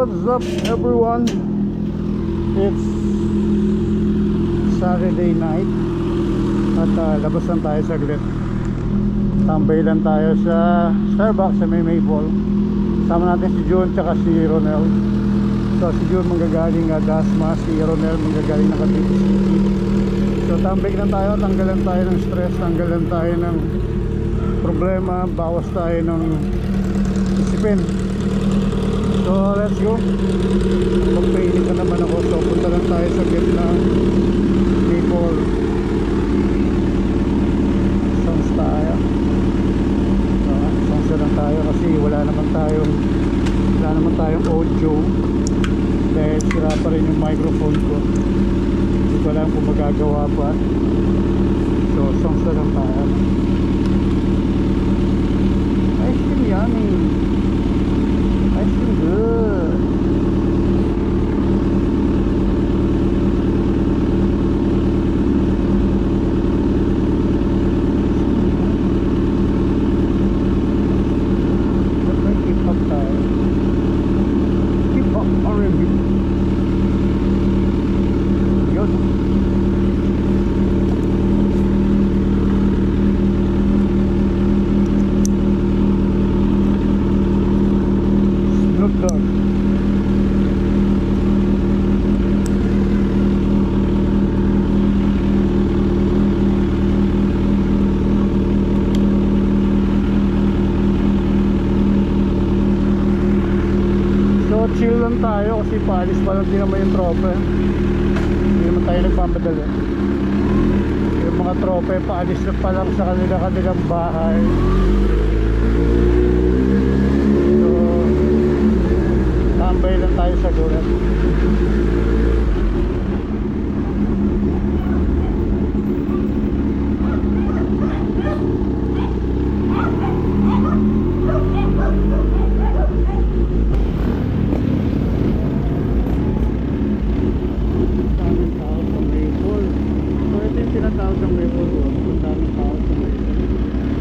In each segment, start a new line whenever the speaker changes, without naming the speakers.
what's up everyone? It's Saturday night at labas lang tayo saglit. Tambay lang tayo sa Starbucks sa Maple. Sama natin si June tsaka si Ronel. So si June manggagaling Dasma, si Ronel manggagaling ng Cavite City. So tambay lang tayo, tanggalan tayo ng stress, tanggalan tayo ng problema, bawas tayo ng isipin. So let's go. Magpainit na naman ako. So punta lang tayo sa gitna Maple. Songs tayo. So songs lang tayo kasi wala naman tayong audio. Dahil sira pa rin yung microphone ko. Hindi ko alam kung magagawa pa. So songs lang tayo. Ice cream yummy. Ice cream good. Keep up tayo. Keep up R&B. Yun. Snoop Dogg. So chill lang tayo kasi paalis pa lang din naman yung tropa. Hindi naman tayo nagpapadali. Yung mga tropa paalis na pa lang sa kanilang bahay. So tambay lang tayo sa gulat.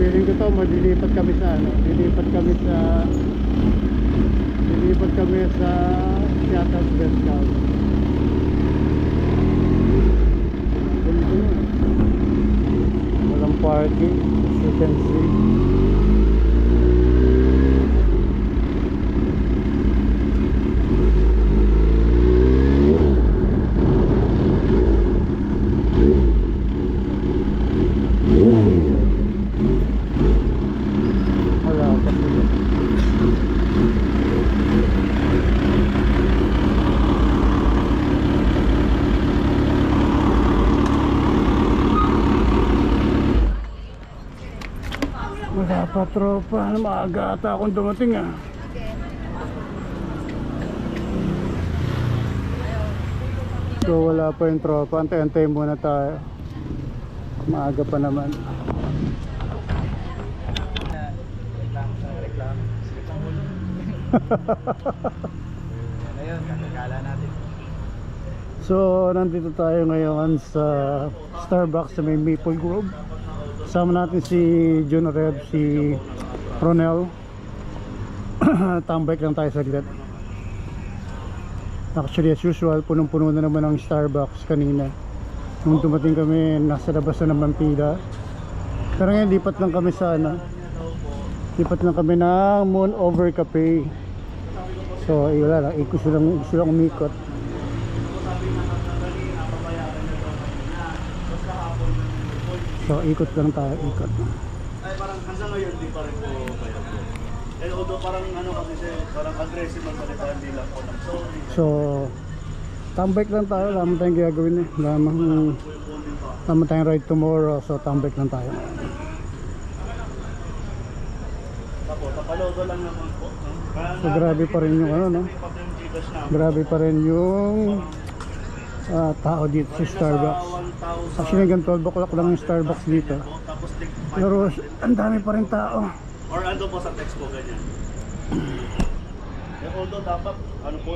Feeling ko to malilipat kami sa lilipat kami sa Seattle Best House. Walang parking as you can see. Wala pa tropa, maaga ata akong dumating So wala pa yung tropa, antay-antay muna tayo. Maaga pa naman. So nandito tayo ngayon sa Starbucks sa may Maple Grove. Sama natin si June Reb, si Ronel. Tambay lang tayo saglit. Actually as usual, punong-puno na naman ang Starbucks kanina. Nung dumating kami, nasa labas na naman pila. Pero ngayon lipat lang kami sa lipat lang kami ng Moon Over Cafe. So wala lang, gusto lang umikot. So ikot lang tayo, ikot.
Ay parang hanggang ngayon di pa rin po kaya po. Although parang kasi parang aggressive ang salita, hindi lang po ng sorry.
So tambay lang tayo, lamang tayong gagawin lamang tayong ride tomorrow. So tambay lang tayo.
Tapalodo lang naman po.
So grabe pa rin yung grabe pa rin yung tao dito sa Starbucks. Actually hanggang 12 o'clock lang yung Starbucks dito. Pero ang dami pa rin tao.
Or ando po sa text po ganyan. Although dapat po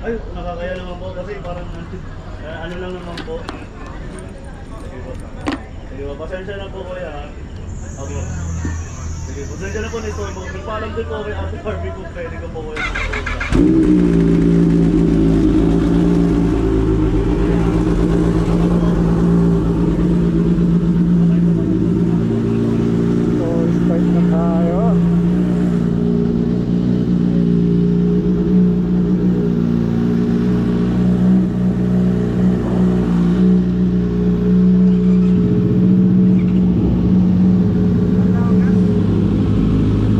ay nakakaya naman po kasi parang lang naman po. Sige po, pasensya na po kuya. Okay. Sige, pasensya na po nito. Magpaalam din po kay Ate Barbie kung pwede ko po kuya.
So, start na tayo.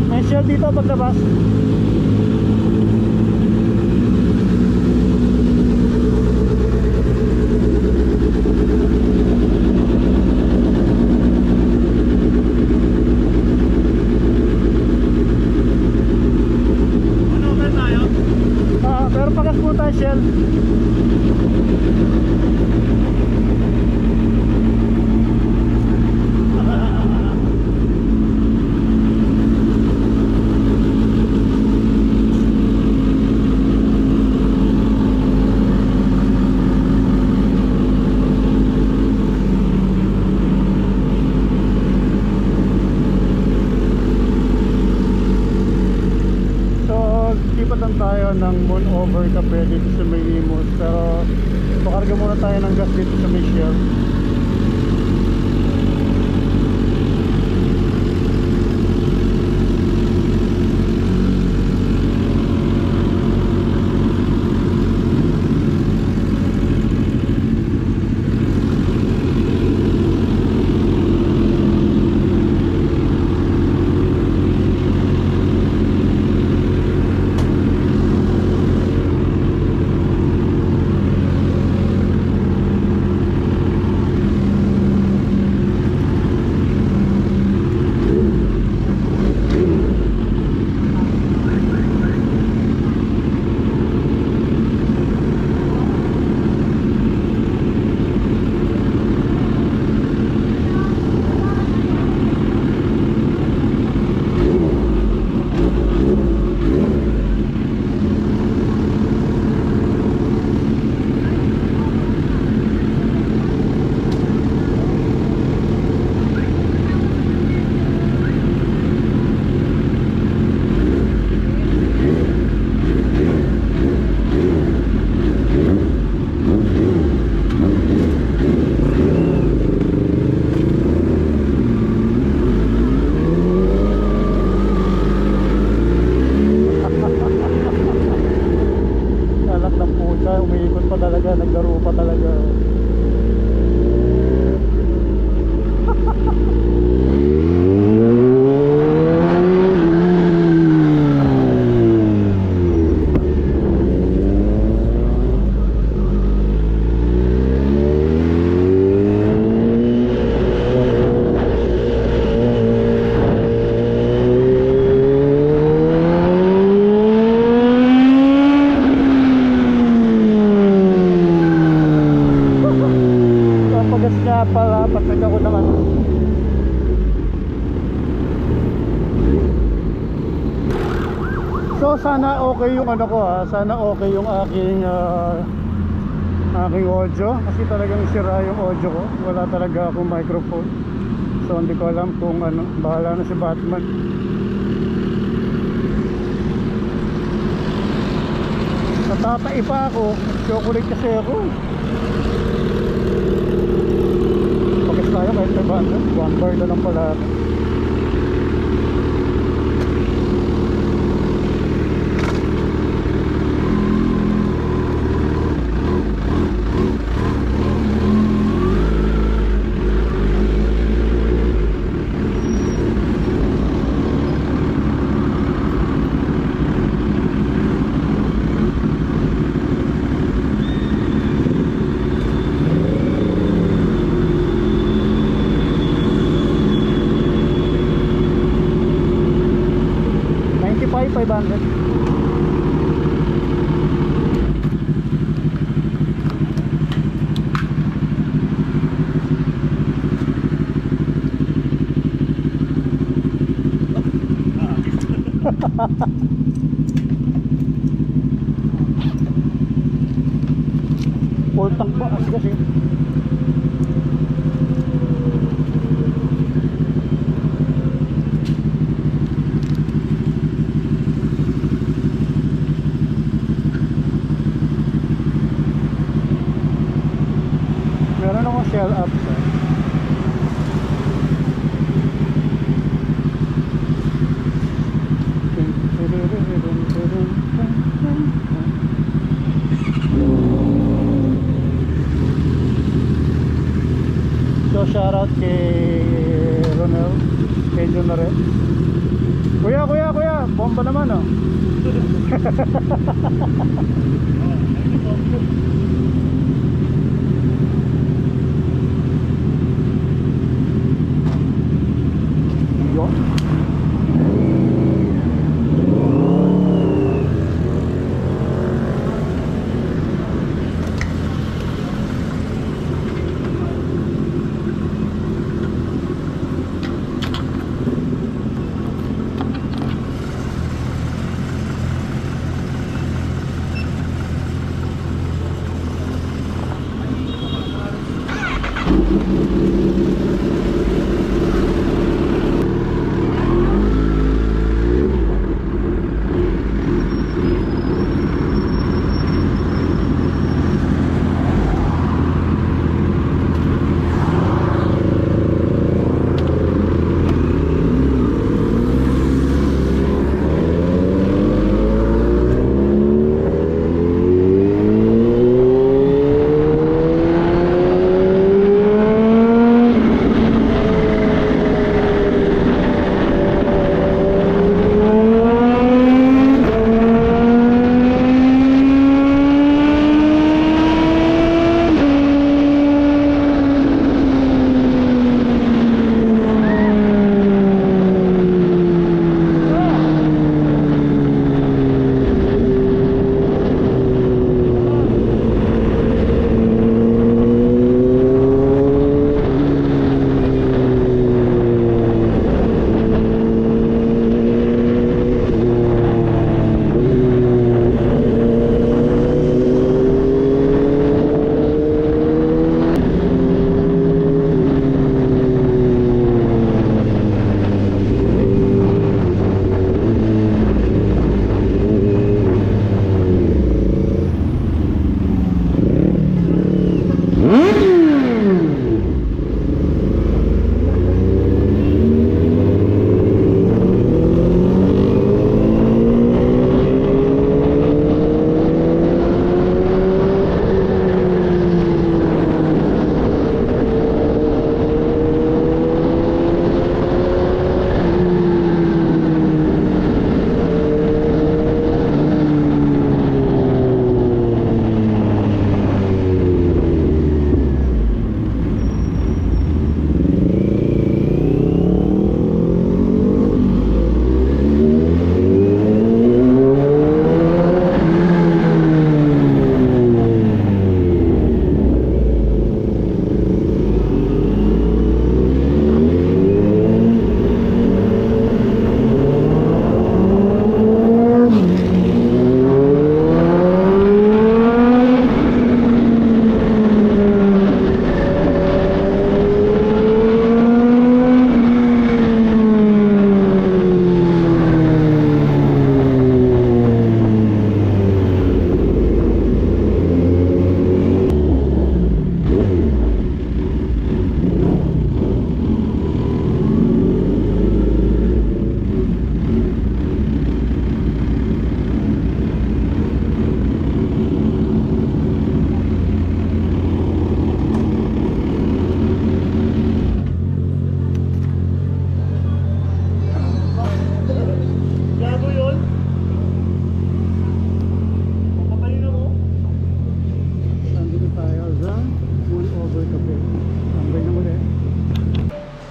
May shell dito paglabas.
Ano ba tayo?
Pero pagas po tayo shell. So, lipatan tayo ng moon over Cape dito sa may Imus. Pero, pakarga muna tayo ng gas dito sa may Shell. Anak ng puta, umiikot pa talaga, naglaro pa talaga. Papagas nga para pasag ako ng ano. So sana okay yung ano ko ha, sana okay yung aking aking audio kasi talagang sira yung audio ko, wala talaga akong microphone. So hindi ko alam kung ano, bahala na si Batman. Natatai pa ako, chocolate kasi ako. Pagas tayo kahit may banda, 1 bar na lang pala. $500. Full tank ba kasi? Shell Apps. So shout out kay Ronel, kay Junare. Kuya, bomba naman oh. Yun.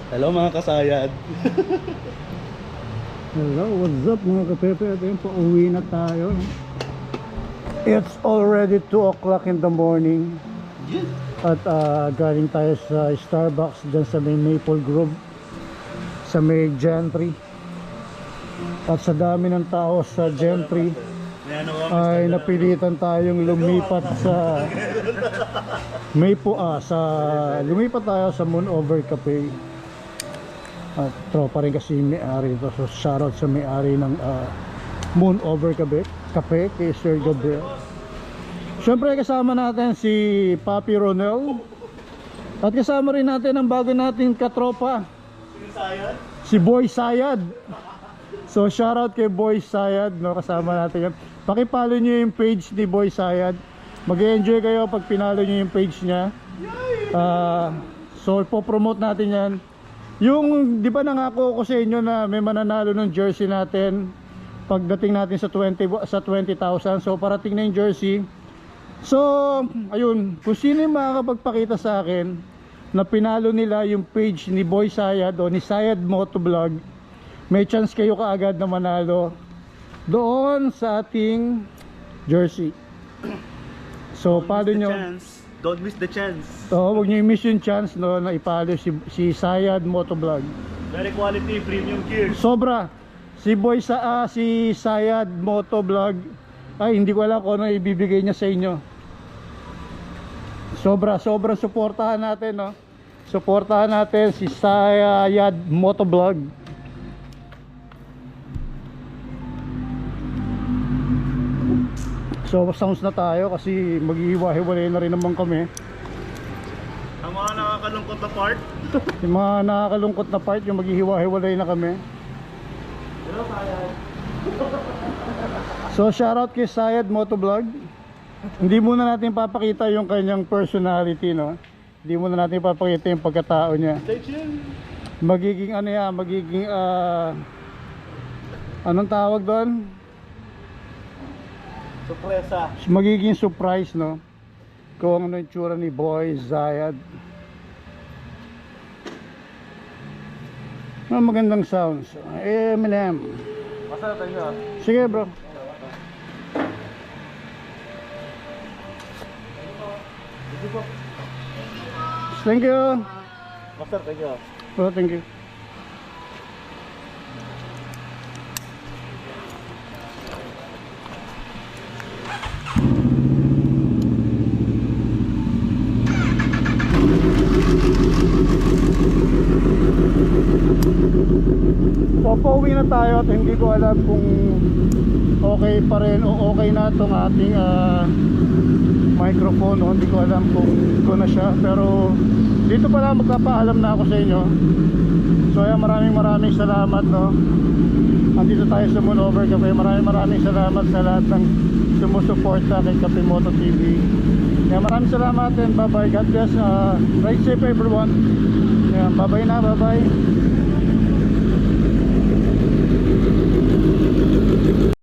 Hello mga kasayad.
Hello, what's up mga kapepe? Ito yung pauwi na tayo. It's already 2 o'clock in the morning. At galing tayo sa Starbucks dyan sa may Maple Grove, sa may Gentry. At sa dami ng tao sa Gentry ay napilitan tayong lumipat sa lumipat tayo sa Moonover Cafe. At tropa rin kasi yung may-ari ito, so shoutout sa may-ari ng Moonover Cafe kay Sir Gabriel. Siyempre kasama natin si Papi Ronel, At kasama rin natin ang bago nating katropa,
Sinasayad?
si Boy Sayad. So shoutout kay Boy Sayad, no, kasama natin yan. Pakipalo nyo yung page ni Boy Sayad. Mag-enjoy kayo pag pinalo nyo yung page niya. So ipopromote natin yan. Yung, di ba nangako ko sa inyo na may mananalo ng jersey natin pagdating natin sa 20,000. So parating na yung jersey. So ayun, kung sino yung makakapagpakita sa akin na pinalo nila yung page ni Boy Sayad o ni Sayad Motovlog, may chance kayo kaagad na manalo doon sa ating jersey. So paano nyo?
Don't miss the chance.
So huwag nyo i-miss yung chance, no, na ipalo si Sayad Motovlog.
Very quality premium gear.
Sobra. Si Sayad Motovlog, ay hindi ko alam kung ano ibibigay niya sa inyo. Sobra suportahan natin, no. Suportahan natin si Sayad Motovlog. So sounds na tayo kasi maghihiwa-hiwalay na rin naman kami.
Ang mga nakakalungkot na part.
Yung mga nakakalungkot na part, yung maghihiwa-hiwalay na kami.
Hello, Sayad.
So shoutout kay Sayad Motovlog. Hindi muna natin papakita yung kanyang personality, no. Hindi muna natin papakita yung pagkatao niya.
Stay tuned.
Magiging ano yan, magiging anong tawag doon?
Sorpresa.
Magiging surprise, no, kung ano yung tsura ni Boy Sayad. Magandang sounds. Eminem.
Masarap tayo.
Sige bro. Thank you.
Masarap tayo.
Oh, thank you. So pauwi na tayo at hindi ko alam kung okay pa rin o okay na itong ating microphone, o hindi ko alam kung ko na siya, pero dito pala magpapaalam na ako sa inyo. So ayan, maraming salamat, no. Andito tayo sa Monover Cafe. Maraming salamat sa lahat ng sumusuporta kay Cafe Moto TV. Ayan, maraming salamat and bye bye. God bless. Ride safe everyone. Ayan, bye bye na, bye bye.